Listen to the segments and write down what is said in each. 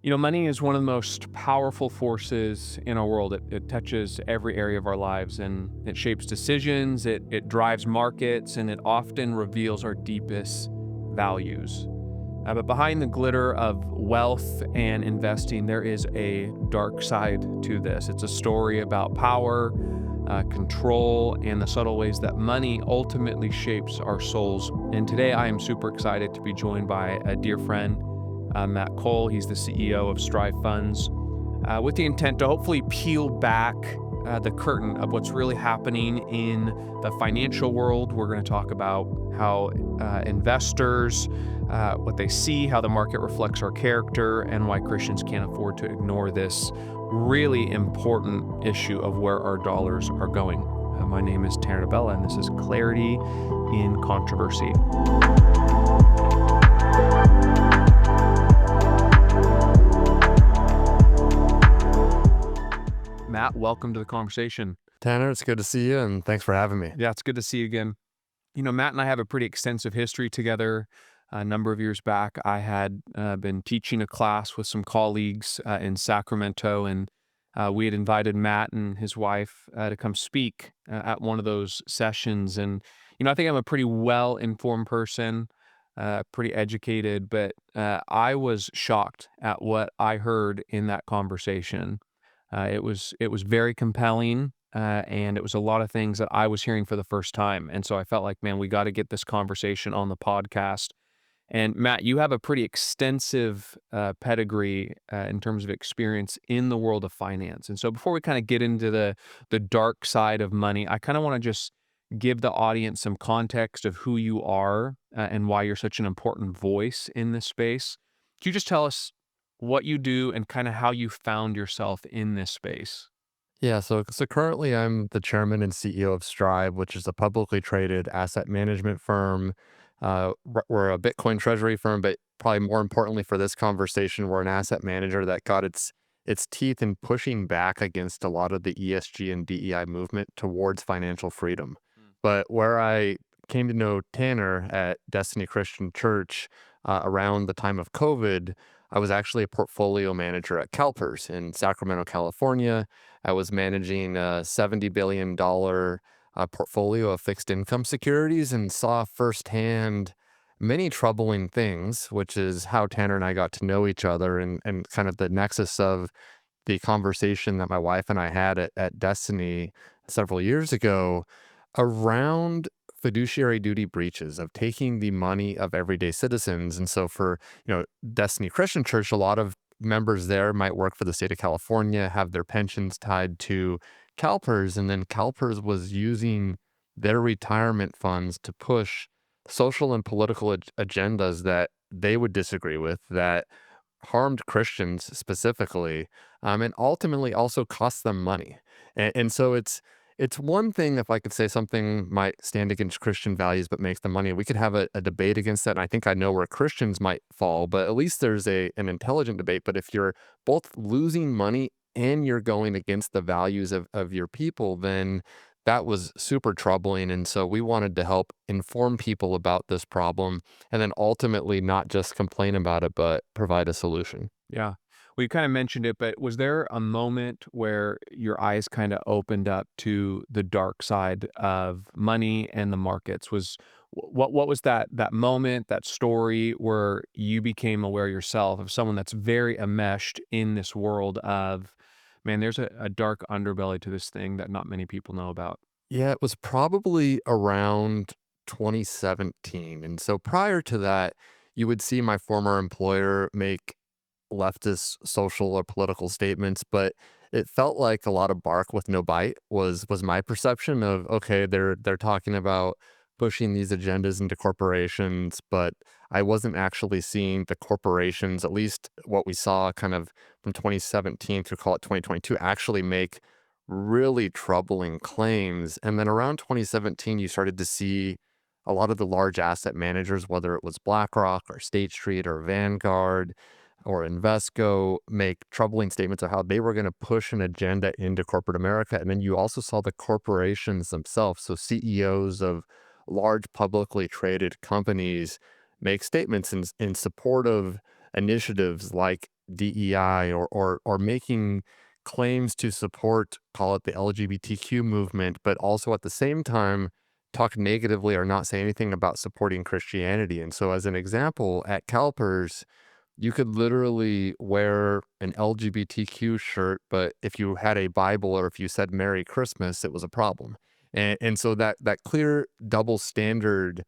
Money is one of the most powerful forces in our world. It touches every area of our lives and it shapes decisions, it drives markets, and it often reveals our deepest values. But behind the glitter of wealth and investing, there is a dark side to this. It's a story about power, control, and the subtle ways that money ultimately shapes our souls. And today I am super excited to be joined by a dear friend, Matt Cole. He's the CEO of Strive Funds, with the intent to hopefully peel back the curtain of what's really happening in the financial world. We're going to talk about how investors, what they see, how the market reflects our character, and why Christians can't afford to ignore this really important issue of where our dollars are going. My name is Tanner Bella, and this is Clarity in Controversy. Matt, welcome to the conversation. Tanner, it's good to see you, and thanks for having me. Yeah, it's good to see you again. Matt and I have a pretty extensive history together. A number of years back, I had been teaching a class with some colleagues in Sacramento, and we had invited Matt and his wife to come speak at one of those sessions. And, I think I'm a pretty well-informed person, pretty educated, but I was shocked at what I heard in that conversation. It was very compelling, and it was a lot of things that I was hearing for the first time. And so I felt like, man, we got to get this conversation on the podcast. And Matt, you have a pretty extensive pedigree in terms of experience in the world of finance. And so before we kind of get into the dark side of money, I kind of want to just give the audience some context of who you are and why you're such an important voice in this space. Could you just tell us what you do and kind of how you found yourself in this space? Yeah, so currently I'm the chairman and CEO of Strive, which is a publicly traded asset management firm. We're a Bitcoin treasury firm, but probably more importantly for this conversation, we're an asset manager that got its teeth in pushing back against a lot of the ESG and DEI movement towards financial freedom. Mm. But where I came to know Tanner at Destiny Christian Church around the time of COVID, I was actually a portfolio manager at CalPERS in Sacramento, California. I was managing a $70 billion portfolio of fixed income securities and saw firsthand many troubling things, which is how Tanner and I got to know each other and kind of the nexus of the conversation that my wife and I had at Destiny several years ago around fiduciary duty breaches of taking the money of everyday citizens. And so for, Destiny Christian Church, a lot of members there might work for the state of California, have their pensions tied to CalPERS, and then CalPERS was using their retirement funds to push social and political agendas that they would disagree with, that harmed Christians specifically, and ultimately also cost them money. And so it's one thing if I could say something might stand against Christian values but makes them money. We could have a debate against that, and I think I know where Christians might fall, but at least there's an intelligent debate. But if you're both losing money and you're going against the values of your people, then that was super troubling. And so we wanted to help inform people about this problem and then ultimately not just complain about it, but provide a solution. Yeah. Well, you kind of mentioned it, but was there a moment where your eyes kind of opened up to the dark side of money and the markets? What was that moment, that story where you became aware yourself of someone that's very enmeshed in this world of, man, there's a dark underbelly to this thing that not many people know about? Yeah, it was probably around 2017. And so prior to that, you would see my former employer make leftist social or political statements, but it felt like a lot of bark with no bite was my perception of, okay, they're talking about pushing these agendas into corporations, but I wasn't actually seeing the corporations, at least what we saw kind of from 2017 to call it 2022, actually make really troubling claims. And then around 2017, you started to see a lot of the large asset managers, whether it was BlackRock or State Street or Vanguard or Invesco, make troubling statements of how they were going to push an agenda into corporate America. And then you also saw the corporations themselves, so CEOs of large publicly traded companies make statements in support of initiatives like DEI or making claims to support, call it the LGBTQ movement, but also at the same time talk negatively or not say anything about supporting Christianity. And so, as an example, at CalPERS, you could literally wear an LGBTQ shirt, but if you had a Bible or if you said Merry Christmas, it was a problem. And so that clear double standard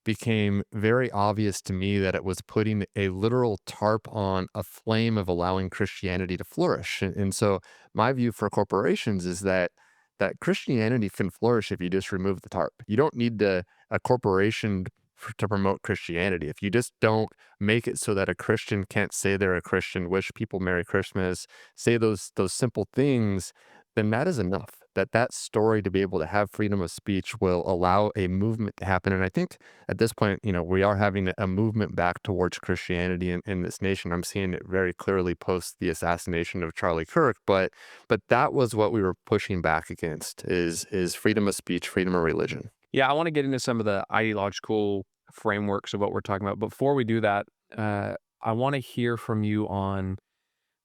became very obvious to me that it was putting a literal tarp on a flame of allowing Christianity to flourish. And so my view for corporations is that Christianity can flourish if you just remove the tarp. You don't need a corporation to promote Christianity. If you just don't make it so that a Christian can't say they're a Christian, wish people Merry Christmas, say those simple things, then that is enough. That story to be able to have freedom of speech will allow a movement to happen. And I think at this point, we are having a movement back towards Christianity in this nation. I'm seeing it very clearly post the assassination of Charlie Kirk, but that was what we were pushing back against is freedom of speech, freedom of religion. Yeah, I want to get into some of the ideological frameworks of what we're talking about. Before we do that, I want to hear from you on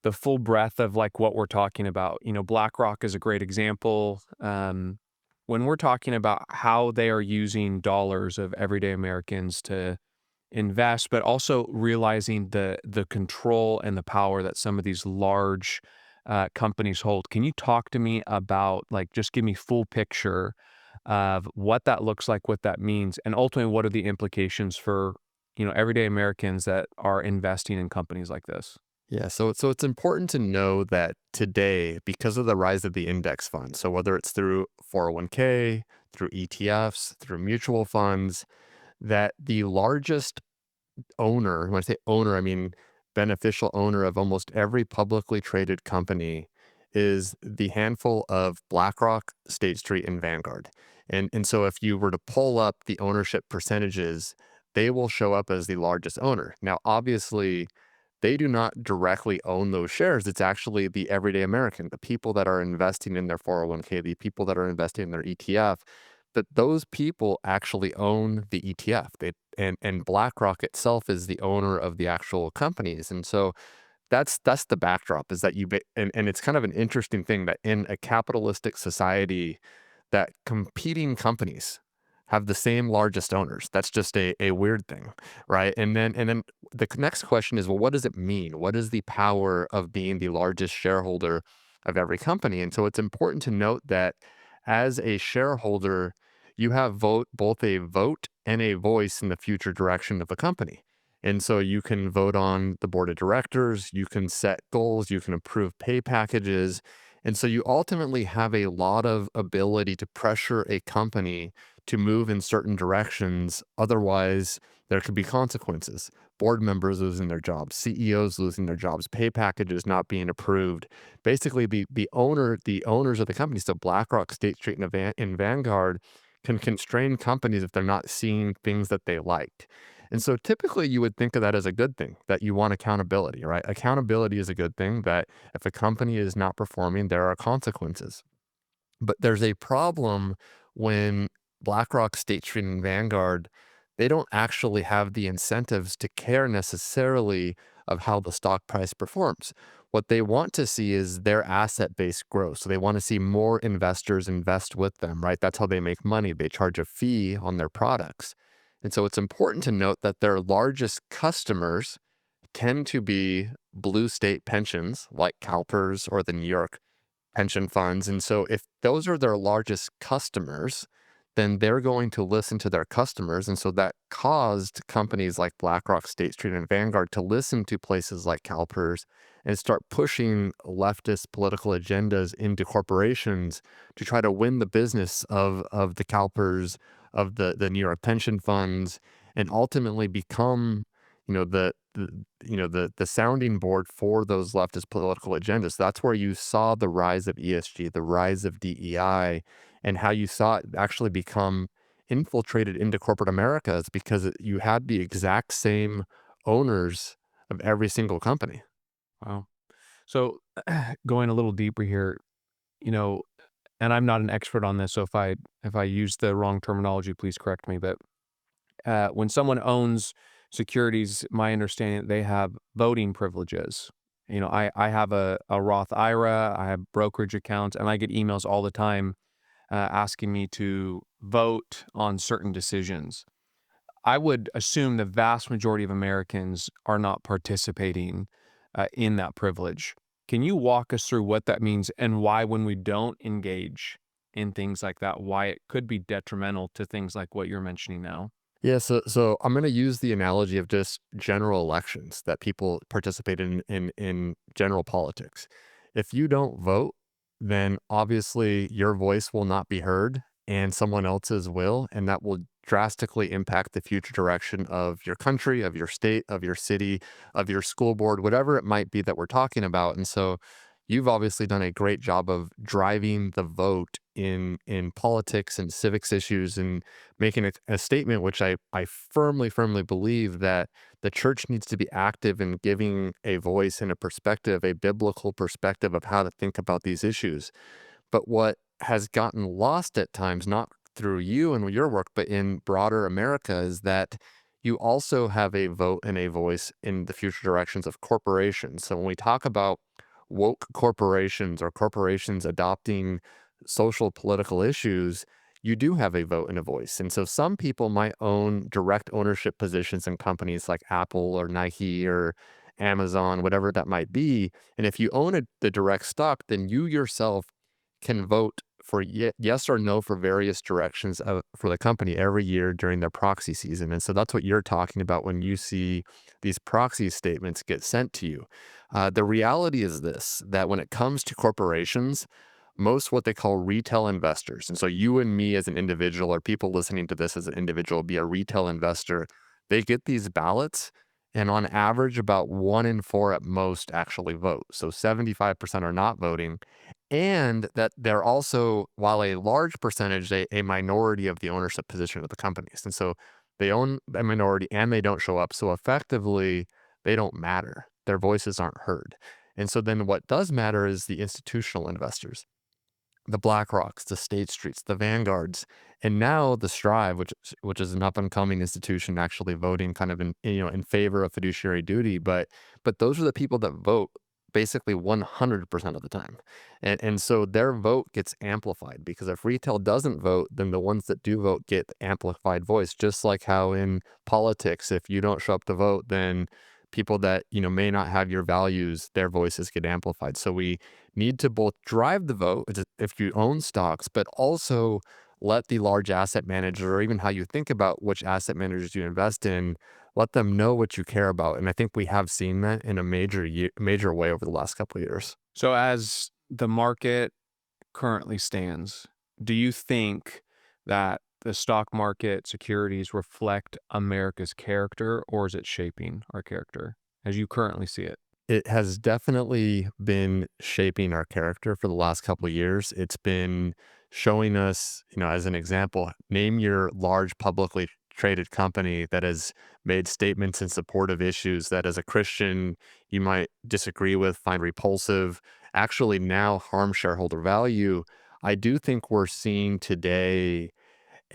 the full breadth of like what we're talking about. BlackRock is a great example. When we're talking about how they are using dollars of everyday Americans to invest, but also realizing the control and the power that some of these large companies hold. Can you talk to me about like just give me full picture of what that looks like, what that means, and ultimately what are the implications for everyday Americans that are investing in companies like this? Yeah, so it's important to know that today, because of the rise of the index fund, so whether it's through 401k, through ETFs, through mutual funds, that the largest owner, when I say owner, I mean beneficial owner of almost every publicly traded company is the handful of BlackRock, State Street, and Vanguard. And so if you were to pull up the ownership percentages, they will show up as the largest owner. Now, obviously, they do not directly own those shares. It's actually the everyday American, the people that are investing in their 401k, the people that are investing in their ETF, that those people actually own the ETF. And BlackRock itself is the owner of the actual companies. And so that's the backdrop is that and it's kind of an interesting thing that in a capitalistic society that competing companies have the same largest owners. That's just a weird thing, right? And then the next question is, well, what does it mean? What is the power of being the largest shareholder of every company? And so it's important to note that as a shareholder, you have both a vote and a voice in the future direction of a company. And so you can vote on the board of directors, you can set goals, you can approve pay packages. And so you ultimately have a lot of ability to pressure a company to move in certain directions. Otherwise, there could be consequences. Board members losing their jobs, CEOs losing their jobs, pay packages not being approved. Basically, the owners of the company, so BlackRock, State Street, and Vanguard, can constrain companies if they're not seeing things that they liked. And so typically you would think of that as a good thing, that you want accountability, right? Accountability is a good thing, that if a company is not performing, there are consequences. But there's a problem when BlackRock, State Street, and Vanguard, they don't actually have the incentives to care necessarily of how the stock price performs. What they want to see is their asset base grow. So they want to see more investors invest with them, right? That's how they make money. They charge a fee on their products. And so it's important to note that their largest customers tend to be blue state pensions like CalPERS or the New York pension funds. And so if those are their largest customers, then they're going to listen to their customers. And so that caused companies like BlackRock, State Street, and Vanguard to listen to places like CalPERS and start pushing leftist political agendas into corporations to try to win the business of the CalPERS, of the New York pension funds, and ultimately become, the sounding board for those leftist political agendas. That's where you saw the rise of ESG, the rise of DEI, and how you saw it actually become infiltrated into corporate America is because you had the exact same owners of every single company. Wow. So going a little deeper here, you know, and I'm not an expert on this, so if I use the wrong terminology, please correct me. But when someone owns securities, my understanding they have voting privileges. I have a Roth IRA, I have brokerage accounts, and I get emails all the time asking me to vote on certain decisions. I would assume the vast majority of Americans are not participating in that privilege. Can you walk us through what that means and why, when we don't engage in things like that, why it could be detrimental to things like what you're mentioning now? Yeah, so I'm going to use the analogy of just general elections that people participate in general politics. If you don't vote, then obviously your voice will not be heard and someone else's will, and that will drastically impact the future direction of your country, of your state, of your city, of your school board, whatever it might be that we're talking about. And so you've obviously done a great job of driving the vote in politics and civics issues and making a statement, which I firmly believe that the church needs to be active in giving a voice and a perspective, a biblical perspective of how to think about these issues. But what has gotten lost at times, not through you and your work, but in broader America, is that you also have a vote and a voice in the future directions of corporations. So when we talk about woke corporations or corporations adopting social political issues, you do have a vote and a voice. And so some people might own direct ownership positions in companies like Apple or Nike or Amazon, whatever that might be. And if you own the direct stock, then you yourself can vote for yes or no for various directions for the company every year during their proxy season. And so that's what you're talking about when you see these proxy statements get sent to you. The reality is this, that when it comes to corporations, most what they call retail investors, and so you and me as an individual or people listening to this as an individual, be a retail investor, they get these ballots. And on average, about 1 in 4 at most actually vote. So 75% are not voting, and that they're also, while a large percentage, a minority of the ownership position of the companies. And so they own a minority and they don't show up. So effectively, they don't matter. Their voices aren't heard. And so then what does matter is the institutional investors, the BlackRocks, the State Streets, the Vanguards, and now the Strive, which is an up and coming institution actually voting kind of in favor of fiduciary duty. But those are the people that vote basically 100% of the time. And so their vote gets amplified because if retail doesn't vote, then the ones that do vote get amplified voice, just like how in politics, if you don't show up to vote, then people that may not have your values, their voices get amplified. So we need to both drive the vote if you own stocks, but also let the large asset manager, or even how you think about which asset managers you invest in, let them know what you care about. And I think we have seen that in a major way over the last couple of years. So, as the market currently stands, do you think that the stock market securities reflect America's character, or is it shaping our character as you currently see it? It has definitely been shaping our character for the last couple of years. It's been showing us, as an example, name your large publicly traded company that has made statements in support of issues that as a Christian you might disagree with, find repulsive, actually now harm shareholder value. I do think we're seeing today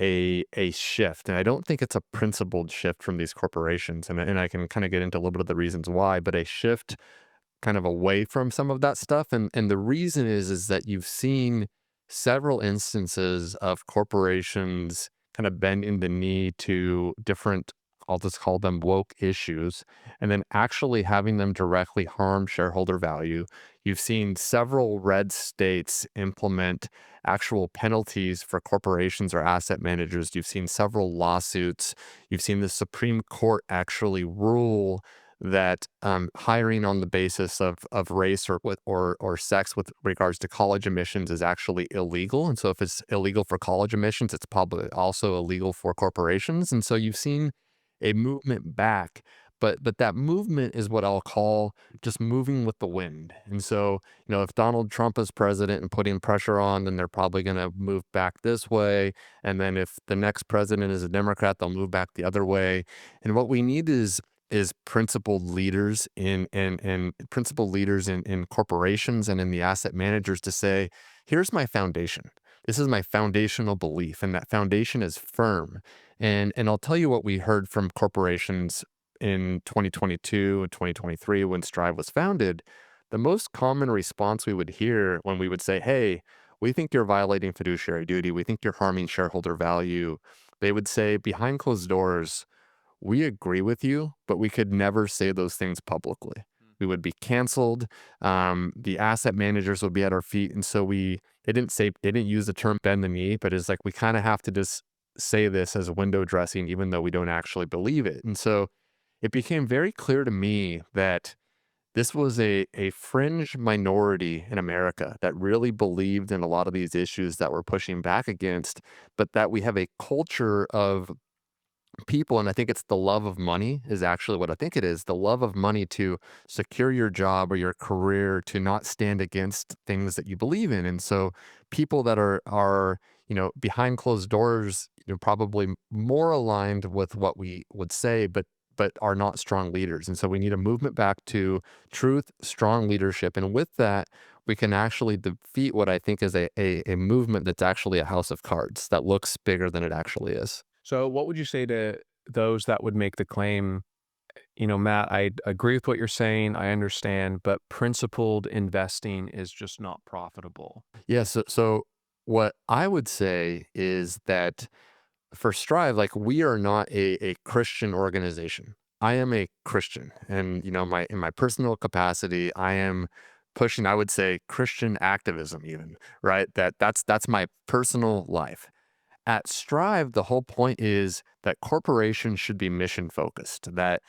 a shift, and I don't think it's a principled shift from these corporations, and I can kind of get into a little bit of the reasons why, but a shift kind of away from some of that stuff. And the reason is that you've seen several instances of corporations kind of bending the knee to different, I'll just call them woke issues, and then actually having them directly harm shareholder value. You've seen several red states implement actual penalties for corporations or asset managers. You've seen several lawsuits. You've seen the Supreme Court actually rule that hiring on the basis of race or sex with regards to college admissions is actually illegal. And so if it's illegal for college admissions, it's probably also illegal for corporations. And so you've seen a movement back. But that movement is what I'll call just moving with the wind. And so, if Donald Trump is president and putting pressure on, then they're probably going to move back this way. And then if the next president is a Democrat, they'll move back the other way. And what we need is principled leaders in principled leaders in corporations and in the asset managers to say, here's my foundation. This is my foundational belief, and that foundation is firm. And I'll tell you what we heard from corporations in 2022 and 2023 when Strive was founded, the most common response we would hear when we would say, "Hey, we think you're violating fiduciary duty. We think you're harming shareholder value." They would say, "Behind closed doors, we agree with you, but we could never say those things publicly. We would be canceled. The asset managers would be at our feet." And so they didn't use the term bend the knee, but it's like, we kind of have to just say this as window dressing, even though we don't actually believe it. And so it became very clear to me that this was a fringe minority in America that really believed in a lot of these issues that we're pushing back against, but that we have a culture of people, and I think it's the love of money is actually what I think it is, the love of money to secure your job or your career, to not stand against things that you believe in. And so people that are behind closed doors, probably more aligned with what we would say, but are not strong leaders. And so we need a movement back to truth, strong leadership. And with that, we can actually defeat what I think is a movement that's actually a house of cards that looks bigger than it actually is. So, what would you say to those that would make the claim, Matt, I agree with what you're saying, I understand, but principled investing is just not profitable? Yeah, so what I would say is that for Strive, like, we are not a Christian organization. I am a Christian, and my in my personal capacity, I am pushing, I would say, Christian activism even, right? That's my personal life. At Strive, the whole point is that corporations should be mission focused, that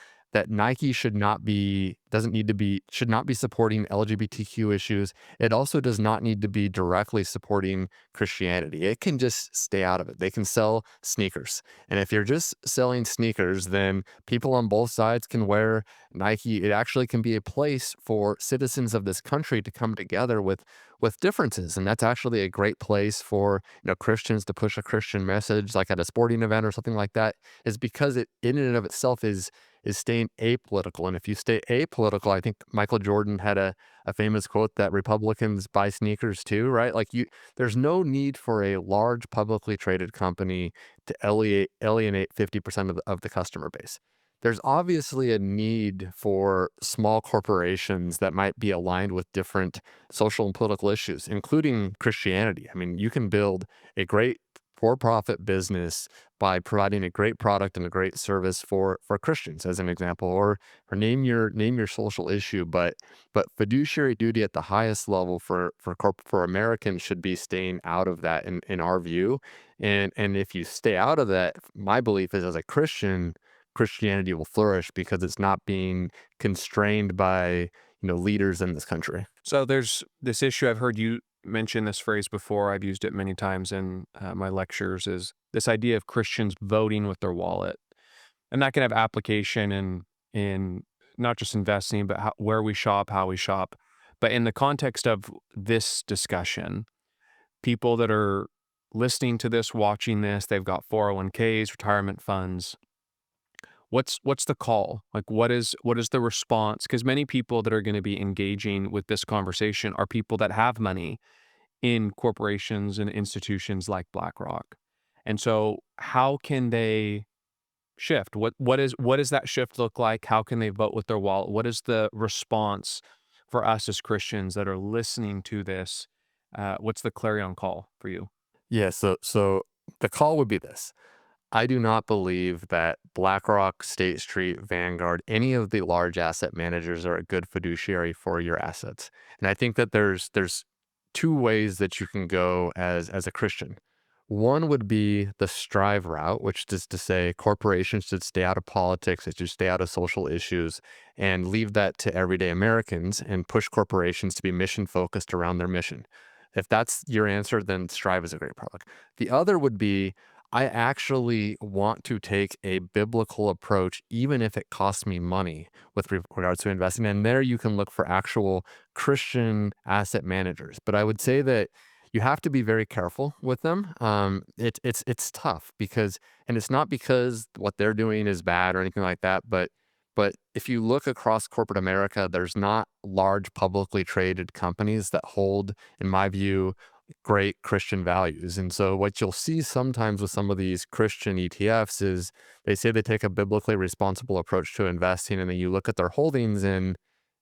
Nike should not be supporting LGBTQ issues. It also does not need to be directly supporting Christianity. It can just stay out of it. They can sell sneakers. And if you're just selling sneakers, then people on both sides can wear Nike. It actually can be a place for citizens of this country to come together with differences. And that's actually a great place for, Christians to push a Christian message, like at a sporting event or something like that, is because it in and of itself is staying apolitical. And if you stay apolitical, I think Michael Jordan had a famous quote that Republicans buy sneakers too, right? Like, there's no need for a large publicly traded company to alienate 50% of the customer base. There's obviously a need for small corporations that might be aligned with different social and political issues, including Christianity. I mean, you can build a great for-profit business by providing a great product and a great service for Christians, as an example, or name your social issue. But fiduciary duty at the highest level for Americans should be staying out of that in our view. And if you stay out of that, my belief is, as a Christian, Christianity will flourish because it's not being constrained by leaders in this country. So, there's this issue, I've heard you mention this phrase before, I've used it many times in my lectures, is this idea of Christians voting with their wallet. And that can have application in not just investing, but where we shop, how we shop. But in the context of this discussion, people that are listening to this, watching this, they've got 401ks, retirement funds. What's the call? Like, what is the response? Because many people that are going to be engaging with this conversation are people that have money in corporations and institutions like BlackRock. And so how can they shift? What does that shift look like? How can they vote with their wallet? What is the response for us as Christians that are listening to this? What's the clarion call for you? Yeah, so the call would be this. I do not believe that BlackRock, State Street, Vanguard, any of the large asset managers are a good fiduciary for your assets. And I think that there's two ways that you can go as a Christian. One would be the Strive route, which is to say corporations should stay out of politics, they should stay out of social issues, and leave that to everyday Americans and push corporations to be mission focused around their mission. If that's your answer, then Strive is a great product. The other would be, I actually want to take a biblical approach, even if it costs me money with regards to investing. And there you can look for actual Christian asset managers. But I would say that you have to be very careful with them. It's tough because, and it's not because what they're doing is bad or anything like that, but if you look across corporate America, there's not large publicly traded companies that hold, in my view, great Christian values. And so what you'll see sometimes with some of these Christian ETFs is they say they take a biblically responsible approach to investing, and then you look at their holdings, and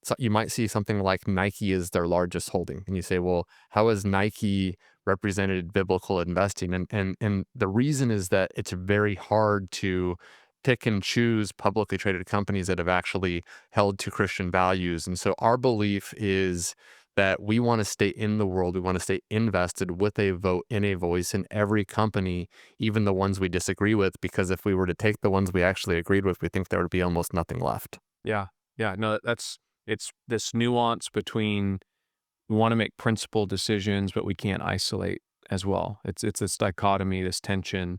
so you might see something like Nike is their largest holding. And you say, well, how is Nike represented biblical investing? And the reason is that it's very hard to pick and choose publicly traded companies that have actually held to Christian values. And so our belief is that we want to stay in the world. We want to stay invested with a vote and a voice in every company, even the ones we disagree with, because if we were to take the ones we actually agreed with, we think there would be almost nothing left. Yeah. Yeah. No, it's this nuance between we want to make principled decisions, but we can't isolate as well. It's this dichotomy, this tension.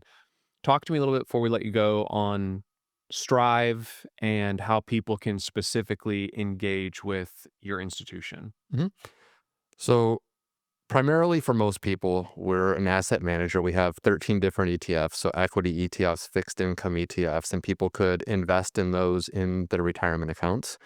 Talk to me a little bit before we let you go on Strive and how people can specifically engage with your institution. Mhm. So primarily for most people, we're an asset manager. We have 13 different ETFs, so equity ETFs, fixed income ETFs, and people could invest in those in their retirement accounts.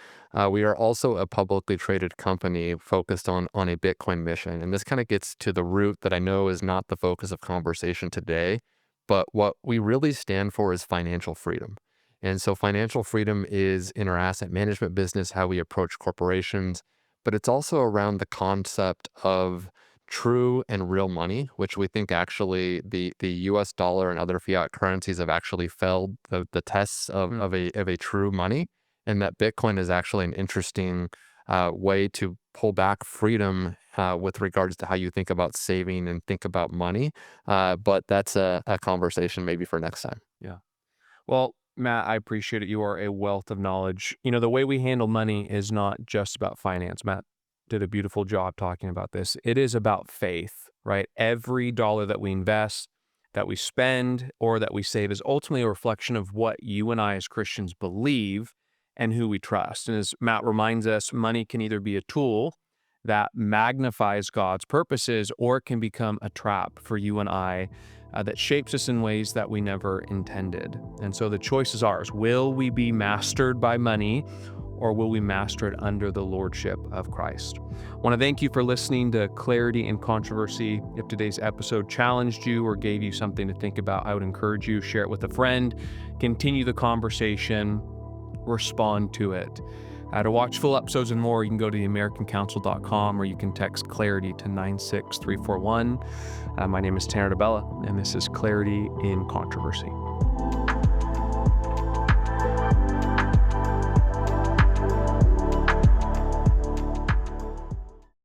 We are also a publicly traded company focused on a Bitcoin mission. And this kind of gets to the root that I know is not the focus of conversation today, but what we really stand for is financial freedom. And so financial freedom is in our asset management business, how we approach corporations, but it's also around the concept of true and real money, which we think actually the US dollar and other fiat currencies have actually failed the tests Mm. of a true money, and that Bitcoin is actually an interesting way to pull back freedom with regards to how you think about saving and think about money. But that's a conversation maybe for next time. Yeah. Well, Matt, I appreciate it. You are a wealth of knowledge. The way we handle money is not just about finance. Matt did a beautiful job talking about this. It is about faith, right? Every dollar that we invest, that we spend, or that we save is ultimately a reflection of what you and I as Christians believe and who we trust. And as Matt reminds us, money can either be a tool that magnifies God's purposes, or it can become a trap for you and I that shapes us in ways that we never intended. And so the choice is ours. Will we be mastered by money, or will we master it under the lordship of Christ? I want to thank you for listening to Clarity in Controversy. If today's episode challenged you or gave you something to think about, I would encourage you, share it with a friend, continue the conversation, respond to it. To watch full episodes and more, you can go to theamericancouncil.com, or you can text Clarity to 96341. My name is Tanner DeBella, and this is Clarity in Controversy.